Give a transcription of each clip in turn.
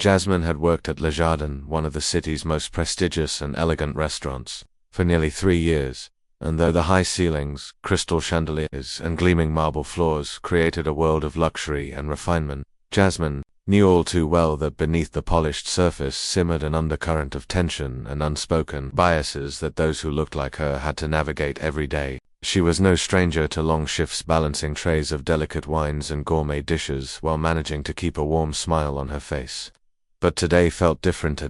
Jasmine had worked at Le Jardin, one of the city's most prestigious and elegant restaurants, for nearly 3 years, and though the high ceilings, crystal chandeliers, and gleaming marble floors created a world of luxury and refinement, Jasmine knew all too well that beneath the polished surface simmered an undercurrent of tension and unspoken biases that those who looked like her had to navigate every day. She was no stranger to long shifts balancing trays of delicate wines and gourmet dishes while managing to keep a warm smile on her face. But today felt different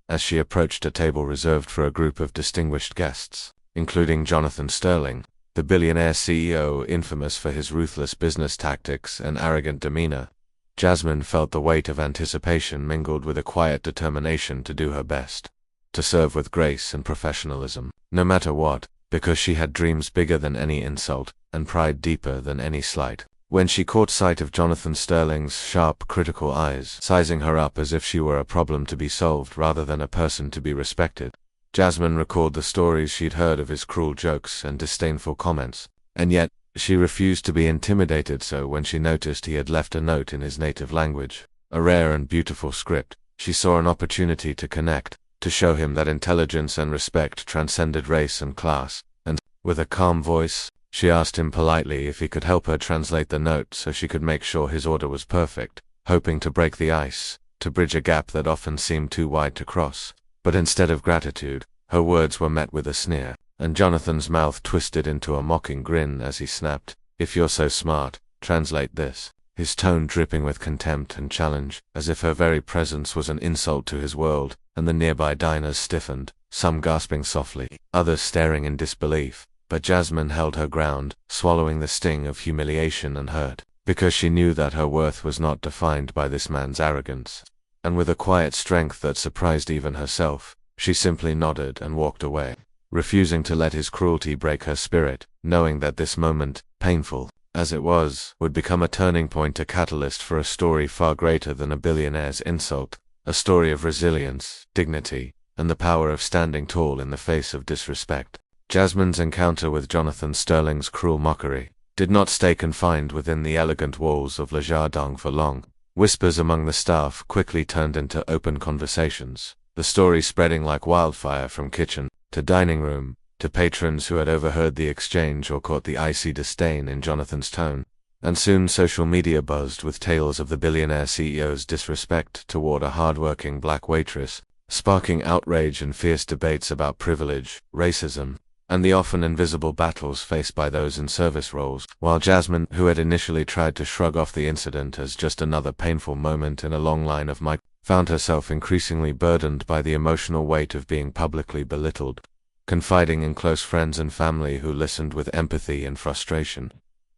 as she approached a table reserved for a group of distinguished guests, including Jonathan Sterling, the billionaire CEO infamous for his ruthless business tactics and arrogant demeanor. Jasmine felt the weight of anticipation mingled with a quiet determination to do her best, to serve with grace and professionalism, no matter what, because she had dreams bigger than any insult, and pride deeper than any slight. When she caught sight of Jonathan Sterling's sharp, critical eyes, sizing her up as if she were a problem to be solved rather than a person to be respected, Jasmine recalled the stories she'd heard of his cruel jokes and disdainful comments, and yet, she refused to be intimidated. So when she noticed he had left a note in his native language, a rare and beautiful script, she saw an opportunity to connect, to show him that intelligence and respect transcended race and class, and, with a calm voice, she asked him politely if he could help her translate the note so she could make sure his order was perfect, hoping to break the ice, to bridge a gap that often seemed too wide to cross. But instead of gratitude, her words were met with a sneer, and Jonathan's mouth twisted into a mocking grin as he snapped, "If you're so smart, translate this," his tone dripping with contempt and challenge, as if her very presence was an insult to his world, and the nearby diners stiffened, some gasping softly, others staring in disbelief. But Jasmine held her ground, swallowing the sting of humiliation and hurt, because she knew that her worth was not defined by this man's arrogance. And with a quiet strength that surprised even herself, she simply nodded and walked away, refusing to let his cruelty break her spirit, knowing that this moment, painful as it was, would become a turning point, a catalyst for a story far greater than a billionaire's insult, a story of resilience, dignity, and the power of standing tall in the face of disrespect. Jasmine's encounter with Jonathan Sterling's cruel mockery did not stay confined within the elegant walls of Le Jardin for long. Whispers among the staff quickly turned into open conversations, the story spreading like wildfire from kitchen to dining room, to patrons who had overheard the exchange or caught the icy disdain in Jonathan's tone. And soon social media buzzed with tales of the billionaire CEO's disrespect toward a hardworking black waitress, sparking outrage and fierce debates about privilege, racism, and the often invisible battles faced by those in service roles, while Jasmine, who had initially tried to shrug off the incident as just another painful moment in a long line of found herself increasingly burdened by the emotional weight of being publicly belittled, confiding in close friends and family who listened with empathy and frustration,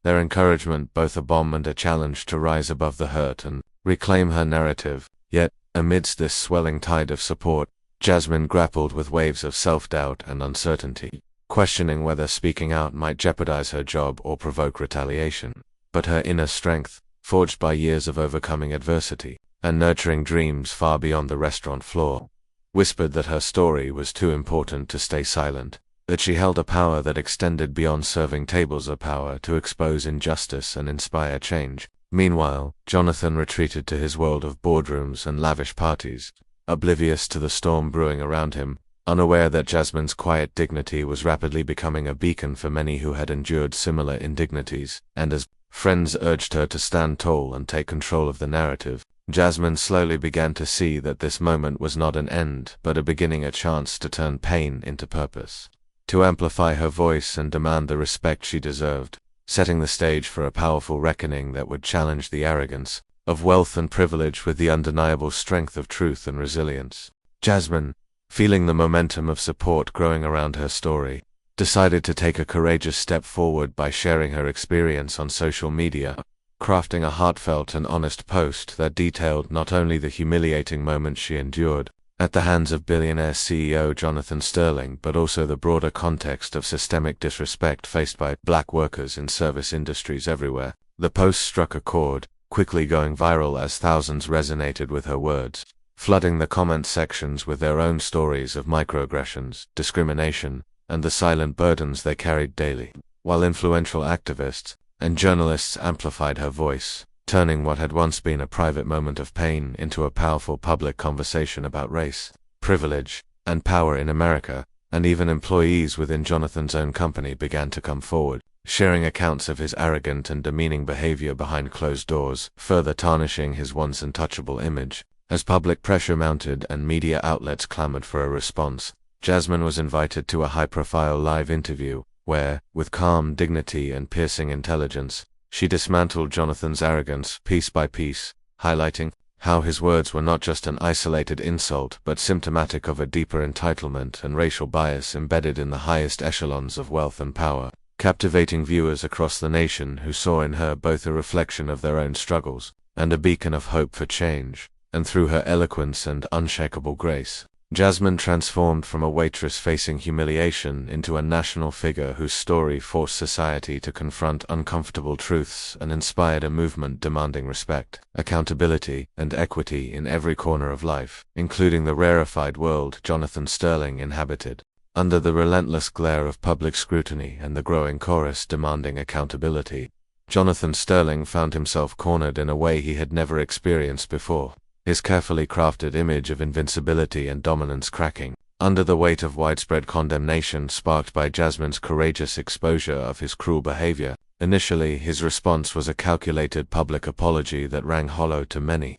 their encouragement both a balm and a challenge to rise above the hurt and reclaim her narrative. Yet, amidst this swelling tide of support, Jasmine grappled with waves of self-doubt and uncertainty, questioning whether speaking out might jeopardize her job or provoke retaliation. But her inner strength, forged by years of overcoming adversity and nurturing dreams far beyond the restaurant floor, whispered that her story was too important to stay silent, that she held a power that extended beyond serving tables, a power to expose injustice and inspire change. Meanwhile, Jonathan retreated to his world of boardrooms and lavish parties, oblivious to the storm brewing around him, unaware that Jasmine's quiet dignity was rapidly becoming a beacon for many who had endured similar indignities. And as friends urged her to stand tall and take control of the narrative, Jasmine slowly began to see that this moment was not an end, but a beginning, a chance to turn pain into purpose, to amplify her voice and demand the respect she deserved, setting the stage for a powerful reckoning that would challenge the arrogance of wealth and privilege with the undeniable strength of truth and resilience. Jasmine, feeling the momentum of support growing around her story, decided to take a courageous step forward by sharing her experience on social media, crafting a heartfelt and honest post that detailed not only the humiliating moments she endured at the hands of billionaire CEO Jonathan Sterling, but also the broader context of systemic disrespect faced by black workers in service industries everywhere. The post struck a chord, quickly going viral as thousands resonated with her words, flooding the comment sections with their own stories of microaggressions, discrimination, and the silent burdens they carried daily, while influential activists and journalists amplified her voice, turning what had once been a private moment of pain into a powerful public conversation about race, privilege, and power in America, and even employees within Jonathan's own company began to come forward, sharing accounts of his arrogant and demeaning behavior behind closed doors, further tarnishing his once untouchable image. As public pressure mounted and media outlets clamored for a response, Jasmine was invited to a high-profile live interview, where, with calm dignity and piercing intelligence, she dismantled Jonathan's arrogance piece by piece, highlighting how his words were not just an isolated insult but symptomatic of a deeper entitlement and racial bias embedded in the highest echelons of wealth and power, captivating viewers across the nation who saw in her both a reflection of their own struggles and a beacon of hope for change. And through her eloquence and unshakable grace, Jasmine transformed from a waitress facing humiliation into a national figure whose story forced society to confront uncomfortable truths and inspired a movement demanding respect, accountability, and equity in every corner of life, including the rarefied world Jonathan Sterling inhabited. Under the relentless glare of public scrutiny and the growing chorus demanding accountability, Jonathan Sterling found himself cornered in a way he had never experienced before. His carefully crafted image of invincibility and dominance cracking under the weight of widespread condemnation sparked by Jasmine's courageous exposure of his cruel behavior. Initially, his response was a calculated public apology that rang hollow to many,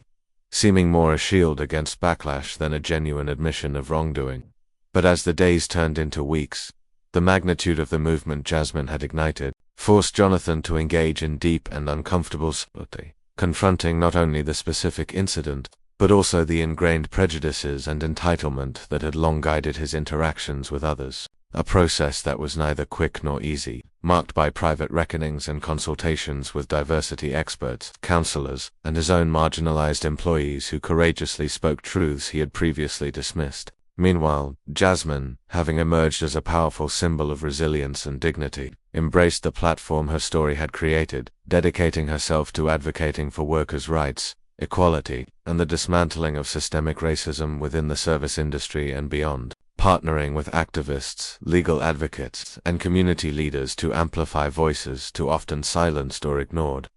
seeming more a shield against backlash than a genuine admission of wrongdoing. But as the days turned into weeks, the magnitude of the movement Jasmine had ignited forced Jonathan to engage in deep and uncomfortable scrutiny, confronting not only the specific incident, but also the ingrained prejudices and entitlement that had long guided his interactions with others, a process that was neither quick nor easy, marked by private reckonings and consultations with diversity experts, counselors, and his own marginalized employees who courageously spoke truths he had previously dismissed. Meanwhile, Jasmine, having emerged as a powerful symbol of resilience and dignity, embraced the platform her story had created, dedicating herself to advocating for workers' rights, equality, and the dismantling of systemic racism within the service industry and beyond, partnering with activists, legal advocates, and community leaders to amplify voices too often silenced or ignored.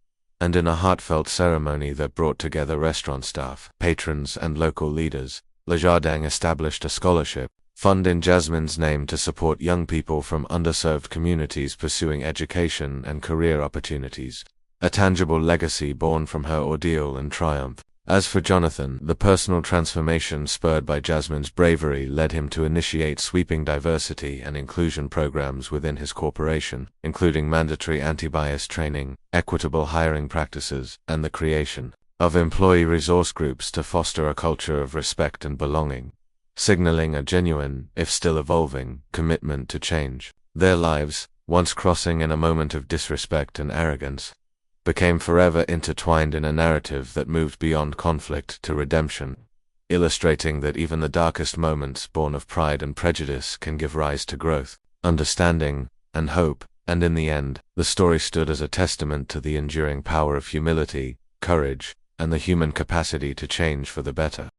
And in a heartfelt ceremony that brought together restaurant staff, patrons, and local leaders, Desjardins established a scholarship fund in Jasmine's name to support young people from underserved communities pursuing education and career opportunities, a tangible legacy born from her ordeal and triumph. As for Jonathan, the personal transformation spurred by Jasmine's bravery led him to initiate sweeping diversity and inclusion programs within his corporation, including mandatory anti-bias training, equitable hiring practices, and the creation of employee resource groups to foster a culture of respect and belonging, signaling a genuine, if still evolving, commitment to change. Their lives, once crossing in a moment of disrespect and arrogance, became forever intertwined in a narrative that moved beyond conflict to redemption, illustrating that even the darkest moments born of pride and prejudice can give rise to growth, understanding, and hope. And in the end, the story stood as a testament to the enduring power of humility, courage, and the human capacity to change for the better.